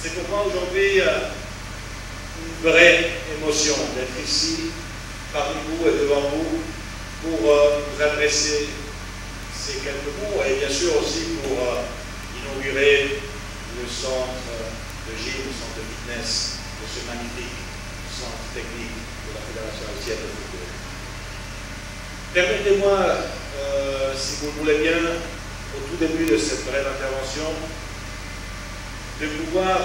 C'est pour moi aujourd'hui une vraie émotion d'être ici, parmi vous et devant vous, pour vous adresser ces quelques mots et bien sûr aussi pour inaugurer le centre de gym, le centre de fitness de ce magnifique centre technique de la Fédération haïtienne de football. Permettez-moi, si vous le voulez bien, au tout début de cette brève intervention, de pouvoir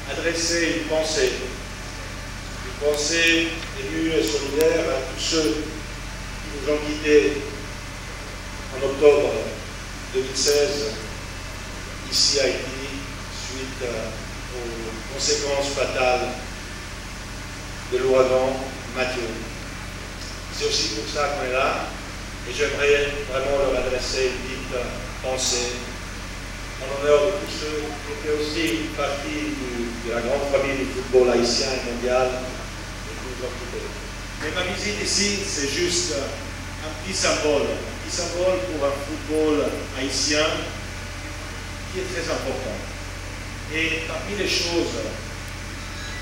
adresser une pensée émue et solidaire à tous ceux qui nous ont quittés en octobre 2016, ici à Haïti, suite aux conséquences fatales de l'ouragan Mathieu. C'est aussi pour ça qu'on est là, et j'aimerais vraiment leur adresser une petite pensée en l'honneur de tous ceux qui étaient aussi partie de la grande famille du football haïtien et mondial et qui nous ont quittés. Mais ma visite ici, c'est juste un petit symbole pour un football haïtien qui est très important. Et parmi les choses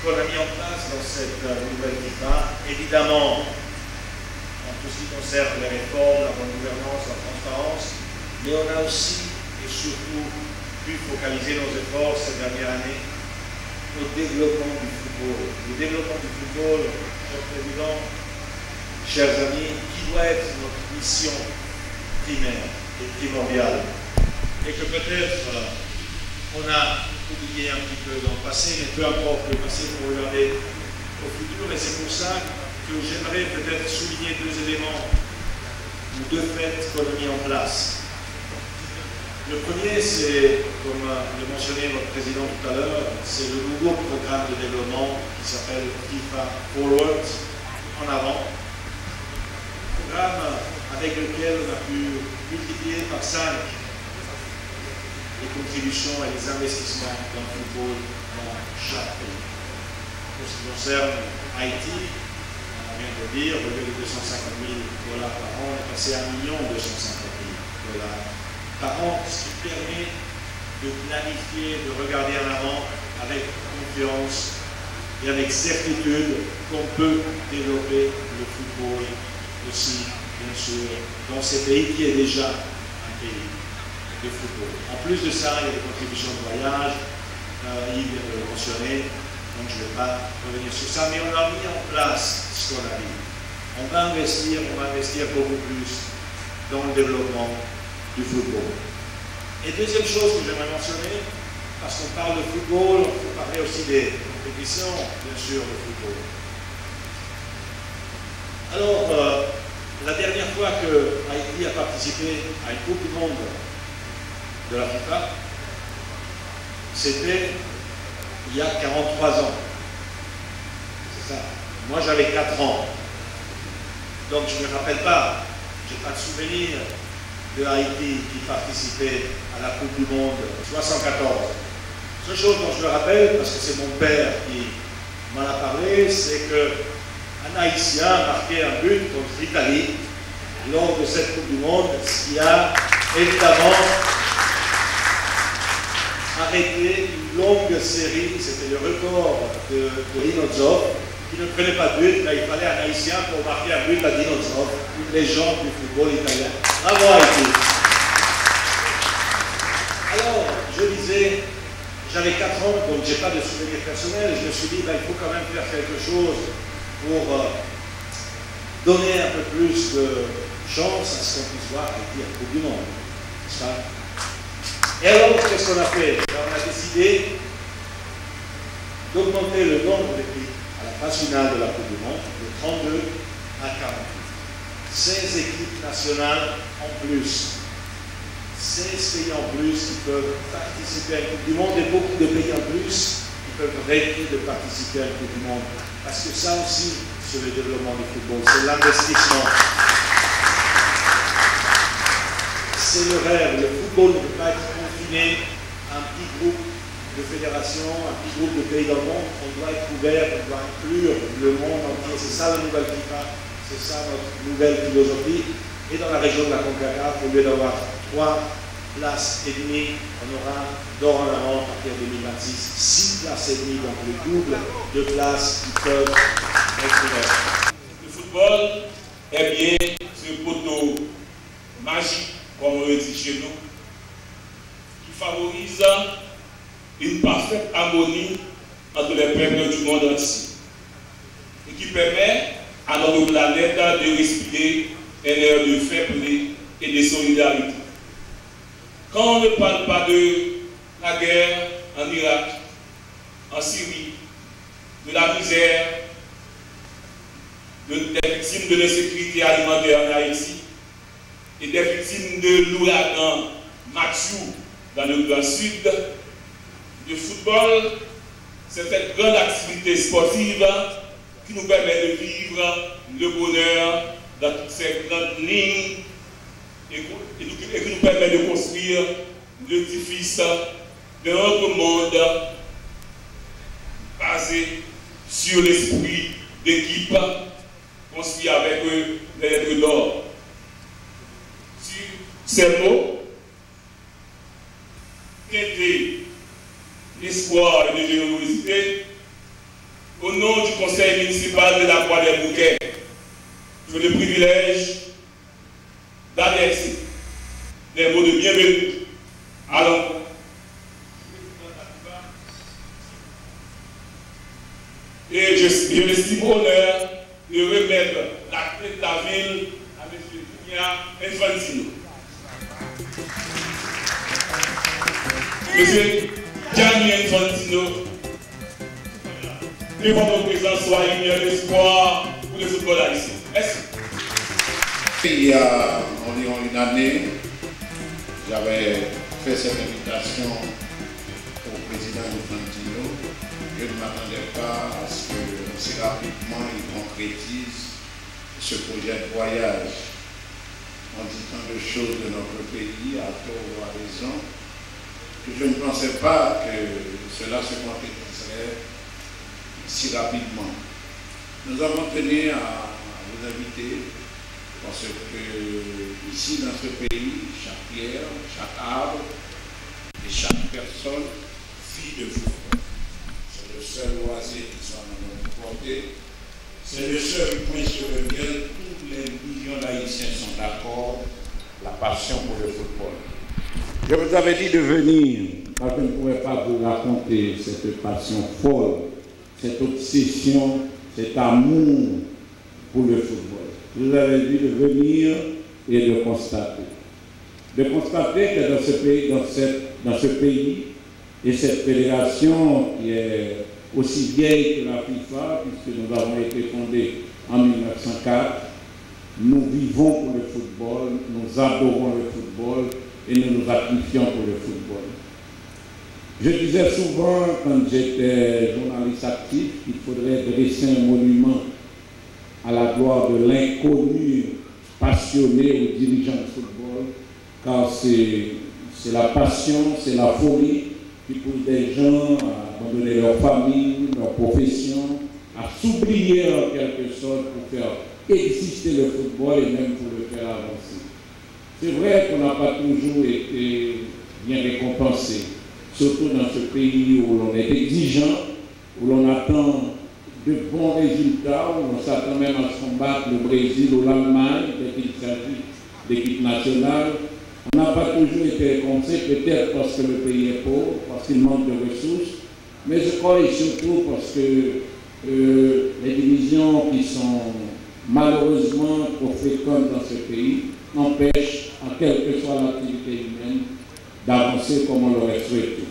qu'on a mis en place dans cette nouvelle FIFA, évidemment, en tout ce qui concerne les réformes, la bonne gouvernance, la transparence, mais on a aussi et surtout pu focaliser nos efforts ces dernières années au développement du football. Le développement du football, Monsieur le Président, chers amis, qui doit être notre mission primaire et primordiale. Et que peut-être on a oublié un petit peu dans le passé, mais peu importe le passé pour regarder au futur. Et c'est pour ça que j'aimerais peut-être souligner deux éléments ou deux faits qu'on a mis en place. Le premier, c'est, comme le mentionnait votre président tout à l'heure, c'est le nouveau programme de développement qui s'appelle FIFA Forward, en avant. Programme avec lequel on a pu multiplier par 5 les contributions et les investissements dans le football dans chaque pays. Pour ce qui concerne Haïti, on vient de dire, au lieu de 250 000 $ par an, on est passé à 1 250 000 $ par an, ce qui permet de planifier, de regarder en avant avec confiance et avec certitude qu'on peut développer le football aussi, bien sûr, dans ces pays qui est déjà un pays de football. En plus de ça, il y a des contributions de voyage, Yves vient de le mentionner, donc je ne vais pas revenir sur ça, mais on a mis en place ce qu'on a dit. On va investir beaucoup plus dans le développement du football. Et deuxième chose que j'aimerais mentionner, parce qu'on parle de football, on peut parler aussi des compétitions, bien sûr, de football. Alors, la dernière fois que Haïti a participé à une Coupe du Monde de la FIFA, c'était il y a 43 ans. C'est ça. Moi, j'avais 4 ans. Donc, je ne me rappelle pas, je n'ai pas de souvenir de Haïti qui participait à la Coupe du Monde 74. La seule chose dont je me rappelle, parce que c'est mon père qui m'en a parlé, c'est qu'un Haïtien a marqué un but contre l'Italie lors de cette Coupe du Monde, ce qui a évidemment arrêté une longue série, c'était le record de Dinozov, qui ne prenait pas de but, mais il fallait un Haïtien pour marquer un but à Dinozov, une légende du football italien. Bravo Haïti. Alors, je disais, j'avais 4 ans, donc je n'ai pas de souvenirs personnels, je me suis dit, il faut quand même faire quelque chose pour donner un peu plus de chance à ce qu'on puisse voir Haïti à la Coupe du Monde. C'est ça? Et alors, qu'est-ce qu'on a fait? On a décidé d'augmenter le nombre d'équipes à la phase finale de la Coupe du Monde de 32 à 48. 16 équipes nationales en plus. 16 pays en plus qui peuvent participer à la Coupe du Monde et beaucoup de pays en plus qui peuvent rêver de participer à la Coupe du Monde. Parce que ça aussi, c'est le développement du football, c'est l'investissement. C'est le rêve. Le football ne peut pas être confiné à un petit groupe de fédérations, un petit groupe de pays dans le monde. On doit être ouvert, on doit inclure le monde entier. C'est ça la nouvelle FIFA, c'est ça notre nouvelle philosophie. Et dans la région de la CONCACAF, au lieu d'avoir 3 places et demie. On aura dorénavant à partir de 2026 6 places et demie, donc le double de places qui peuvent être ouvertes. Le football est bien ce poteau magique, comme on le dit chez nous, qui favorise une parfaite harmonie entre les peuples du monde entier et qui permet à notre planète de respirer un air de fair play et de solidarité. Quand on ne parle pas de la guerre en Irak, en Syrie, de la misère, des victimes de l'insécurité alimentaire en Haïti et des victimes de l'ouragan Mathieu dans le Grand Sud, le football, c'est cette grande activité sportive qui nous permet de vivre le bonheur dans toutes ces grandes lignes et qui nous permet de construire l'édifice de notre monde basé sur l'esprit d'équipe construit avec les lettres d'or. Sur ces mots, gaieté, espoir et de générosité, au nom du conseil municipal de la Croix des Bouquets, j'ai le privilège d'adresser des mots de bienvenue à l'encontre. Et je m'estime honneur de remettre la clé de la ville à M. Gianni Infantino. Monsieur Gianni Infantino, que votre présence soit une lumière d'espoir pour le football haïtien. Merci. Il y a environ une année, j'avais fait cette invitation au président Infantino. Je ne m'attendais pas à ce que aussi rapidement il concrétise ce projet de voyage. On dit tant de choses de notre pays, à tort ou à raison, que je ne pensais pas que cela se concrétiserait si rapidement. Nous avons tenu à vous inviter parce que ici dans ce pays, chaque pierre, chaque arbre et chaque personne vit de football. C'est le seul loisir qui soit dans notre portée. C'est le seul point sur lequel tous les millions d'Haïtiens sont d'accord, la passion pour le football. Je vous avais dit de venir, parce que je ne pouvais pas vous raconter cette passion folle, cette obsession, cet amour pour le football. Je vous avais dit de venir et de constater. De constater que dans ce pays, et cette fédération qui est aussi vieille que la FIFA, puisque nous avons été fondés en 1904, nous vivons pour le football, nous adorons le football et nous nous sacrifions pour le football. Je disais souvent, quand j'étais journaliste actif, qu'il faudrait dresser un monument à la gloire de l'inconnu passionné aux dirigeants de football, car c'est la passion, c'est la folie qui pousse des gens à abandonner leur famille, leur profession, à s'oublier en quelque sorte pour faire exister le football et même pour le faire avancer. C'est vrai qu'on n'a pas toujours été bien récompensé, surtout dans ce pays où l'on est exigeant, où l'on attend de bons résultats, où on s'attend même à se combattre le Brésil ou l'Allemagne, dès qu'il s'agit d'équipe nationale. On n'a pas toujours été récompensé, peut-être parce que le pays est pauvre, parce qu'il manque de ressources, mais je crois et surtout parce que les divisions qui sont malheureusement trop fréquentes dans ce pays empêchent, en quelle que soit l'activité humaine, d'avancer comme on l'aurait souhaité.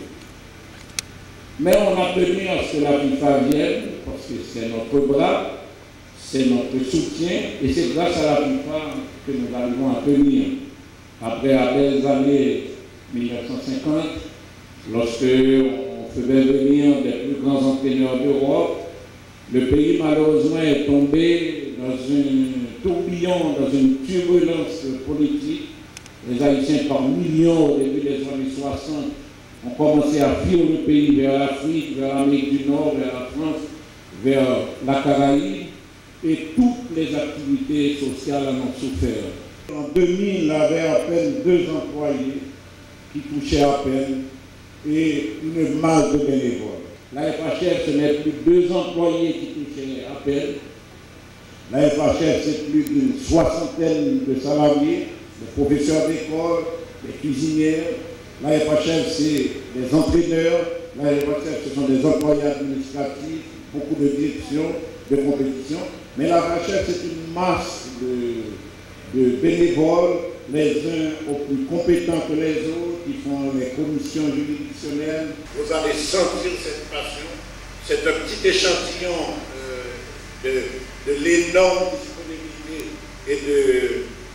Mais on a tenu à ce que la FIFA vienne, parce que c'est notre bras, c'est notre soutien, et c'est grâce à la FIFA que nous arrivons à tenir. Après la belle année 1950, lorsque on faisait venir des plus grands entraîneurs d'Europe, le pays malheureusement est tombé dans un tourbillon, dans une turbulence politique. Les Haïtiens par millions au début des années 60 ont commencé à fuir le pays vers l'Afrique, vers l'Amérique du Nord, vers la France, vers la Caraïbe, et toutes les activités sociales en ont souffert. En 2000, il avait à peine 2 employés qui touchait à peine et une masse de bénévoles. La FHF, ce n'est plus 2 employés qui touchaient à peine. La FHF, c'est plus d'une 60aine de salariés, des professeurs d'école, des cuisinières. La FHF, c'est des entraîneurs. La FHF, ce sont des employés administratifs, beaucoup de directions, de compétition. Mais la FHF, c'est une masse de bénévoles, les uns au plus compétents que les autres, qui font les commissions juridictionnelles. Vous allez sentir cette passion. C'est un petit échantillon de l'énorme disponibilité et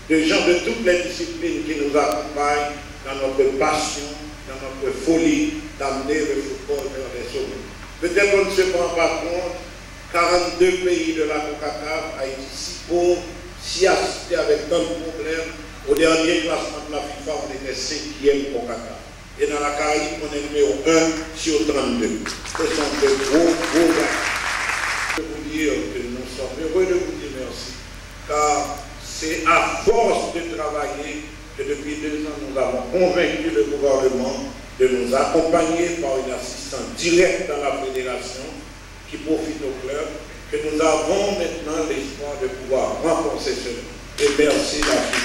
de gens de toutes les disciplines qui nous accompagnent dans notre passion, dans notre folie d'amener le football vers les sommets. Peut-être qu'on ne se prend pas compte, 42 pays de la CONCACAF, Haïti si pauvre, si assisté avec tant de problèmes. Au dernier classement de la FIFA, on était 5e CONCACAF. Et dans la Caraïbe, on est numéro 1 sur 32. Ce sont de gros gars. Je veux vous dire que nous sommes heureux de vous dire merci, car c'est à force de travailler que depuis 2 ans, nous avons convaincu le gouvernement de nous accompagner par une assistance directe dans la fédération qui profite au club, que nous avons maintenant l'espoir de pouvoir renforcer cela. Et merci d'avoir